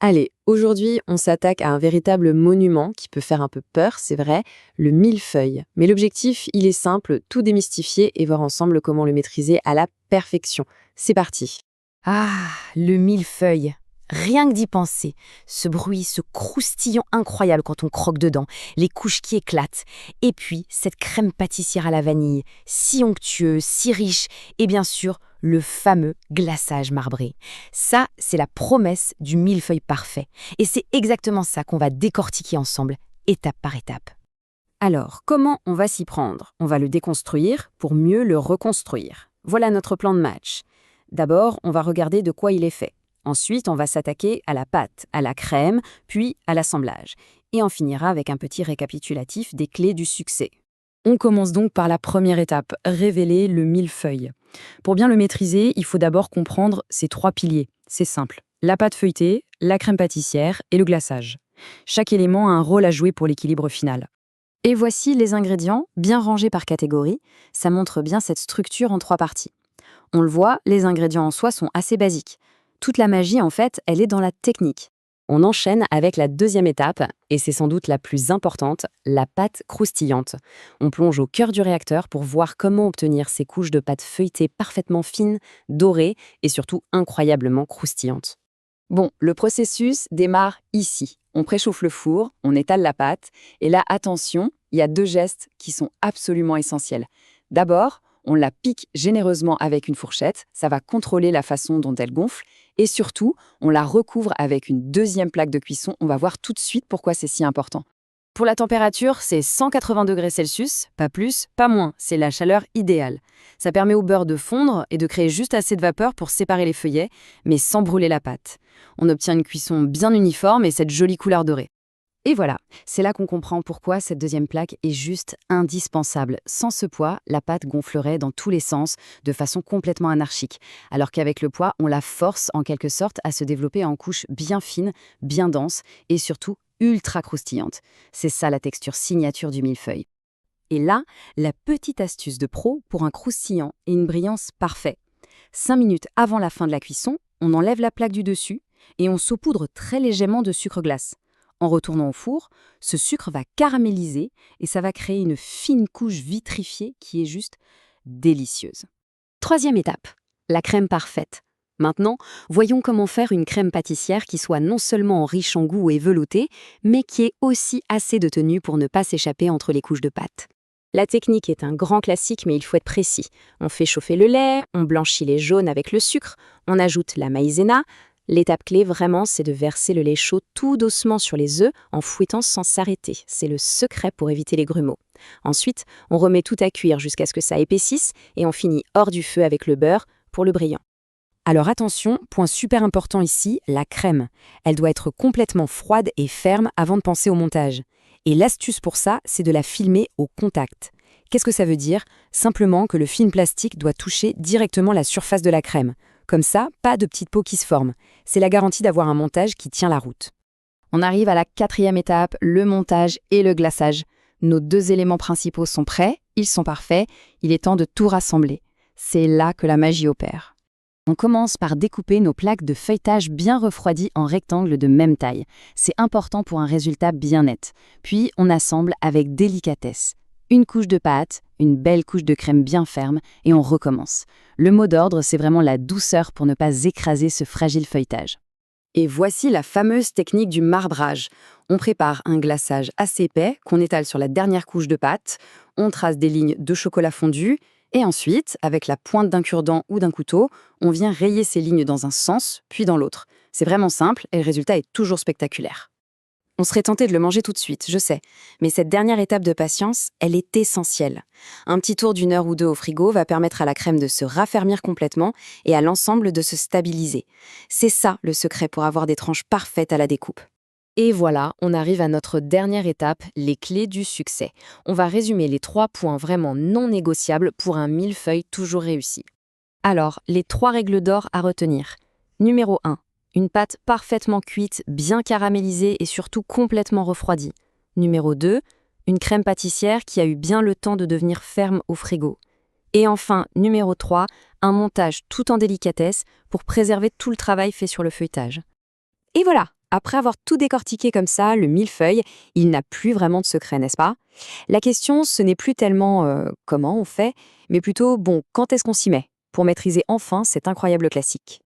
Allez, aujourd'hui, on s'attaque à un véritable monument qui peut faire un peu peur, c'est vrai, le millefeuille. Mais l'objectif, il est simple, tout démystifier et voir ensemble comment le maîtriser à la perfection. C'est parti. Ah, le millefeuille. Rien que d'y penser. Ce bruit, ce croustillant incroyable quand on croque dedans, les couches qui éclatent. Et puis, cette crème pâtissière à la vanille, si onctueuse, si riche. Et bien sûr, le fameux glaçage marbré. Ça, c'est la promesse du millefeuille parfait. Et c'est exactement ça qu'on va décortiquer ensemble, étape par étape. Alors, comment on va s'y prendre? On va le déconstruire pour mieux le reconstruire. Voilà notre plan de match. D'abord, on va regarder de quoi il est fait. Ensuite, on va s'attaquer à la pâte, à la crème, puis à l'assemblage. Et on finira avec un petit récapitulatif des clés du succès. On commence donc par la première étape, révéler le millefeuille. Pour bien le maîtriser, il faut d'abord comprendre ces trois piliers. C'est simple. La pâte feuilletée, la crème pâtissière et le glaçage. Chaque élément a un rôle à jouer pour l'équilibre final. Et voici les ingrédients, bien rangés par catégorie. Ça montre bien cette structure en trois parties. On le voit, les ingrédients en soi sont assez basiques. Toute la magie, en fait, elle est dans la technique. On enchaîne avec la deuxième étape, et c'est sans doute la plus importante, la pâte croustillante. On plonge au cœur du réacteur pour voir comment obtenir ces couches de pâte feuilletée parfaitement fines, dorées et surtout incroyablement croustillantes. Bon, le processus démarre ici. On préchauffe le four, on étale la pâte, et là, attention, il y a deux gestes qui sont absolument essentiels. D'abord, on la pique généreusement avec une fourchette, ça va contrôler la façon dont elle gonfle, et surtout, on la recouvre avec une deuxième plaque de cuisson. On va voir tout de suite pourquoi c'est si important. Pour la température, c'est 180 degrés Celsius, pas plus, pas moins, c'est la chaleur idéale. Ça permet au beurre de fondre et de créer juste assez de vapeur pour séparer les feuillets, mais sans brûler la pâte. On obtient une cuisson bien uniforme et cette jolie couleur dorée. Et voilà, c'est là qu'on comprend pourquoi cette deuxième plaque est juste indispensable. Sans ce poids, la pâte gonflerait dans tous les sens, de façon complètement anarchique, alors qu'avec le poids, on la force en quelque sorte à se développer en couches bien fines, bien denses et surtout ultra croustillantes. C'est ça la texture signature du millefeuille. Et là, la petite astuce de pro pour un croustillant et une brillance parfait. 5 minutes avant la fin de la cuisson, on enlève la plaque du dessus et on saupoudre très légèrement de sucre glace. En retournant au four, ce sucre va caraméliser et ça va créer une fine couche vitrifiée qui est juste délicieuse. Troisième étape, la crème parfaite. Maintenant, voyons comment faire une crème pâtissière qui soit non seulement riche en goût et veloutée, mais qui ait aussi assez de tenue pour ne pas s'échapper entre les couches de pâte. La technique est un grand classique, mais il faut être précis. On fait chauffer le lait, on blanchit les jaunes avec le sucre, on ajoute la maïzena. L'étape clé, vraiment, c'est de verser le lait chaud tout doucement sur les œufs en fouettant sans s'arrêter. C'est le secret pour éviter les grumeaux. Ensuite, on remet tout à cuire jusqu'à ce que ça épaississe et on finit hors du feu avec le beurre pour le brillant. Alors attention, point super important ici, la crème. Elle doit être complètement froide et ferme avant de penser au montage. Et l'astuce pour ça, c'est de la filmer au contact. Qu'est-ce que ça veut dire? Simplement que le film plastique doit toucher directement la surface de la crème. Comme ça, pas de petites peaux qui se forment. C'est la garantie d'avoir un montage qui tient la route. On arrive à la quatrième étape, le montage et le glaçage. Nos deux éléments principaux sont prêts, ils sont parfaits, il est temps de tout rassembler. C'est là que la magie opère. On commence par découper nos plaques de feuilletage bien refroidies en rectangles de même taille. C'est important pour un résultat bien net. Puis, on assemble avec délicatesse. Une couche de pâte, une belle couche de crème bien ferme, et on recommence. Le mot d'ordre, c'est vraiment la douceur pour ne pas écraser ce fragile feuilletage. Et voici la fameuse technique du marbrage. On prépare un glaçage assez épais qu'on étale sur la dernière couche de pâte, on trace des lignes de chocolat fondu, et ensuite, avec la pointe d'un cure-dent ou d'un couteau, on vient rayer ces lignes dans un sens, puis dans l'autre. C'est vraiment simple et le résultat est toujours spectaculaire. On serait tenté de le manger tout de suite, je sais, mais cette dernière étape de patience, elle est essentielle. Un petit tour d'1 heure ou 2 au frigo va permettre à la crème de se raffermir complètement et à l'ensemble de se stabiliser. C'est ça le secret pour avoir des tranches parfaites à la découpe. Et voilà, on arrive à notre dernière étape, les clés du succès. On va résumer les 3 points vraiment non négociables pour un millefeuille toujours réussi. Alors, les 3 règles d'or à retenir. Numéro 1. Une pâte parfaitement cuite, bien caramélisée et surtout complètement refroidie. Numéro 2. Une crème pâtissière qui a eu bien le temps de devenir ferme au frigo. Et enfin, numéro 3. Un montage tout en délicatesse pour préserver tout le travail fait sur le feuilletage. Et voilà! Après avoir tout décortiqué comme ça, le millefeuille, il n'a plus vraiment de secret, n'est-ce pas? La question, ce n'est plus tellement comment on fait, mais plutôt, bon, quand est-ce qu'on s'y met pour maîtriser enfin cet incroyable classique?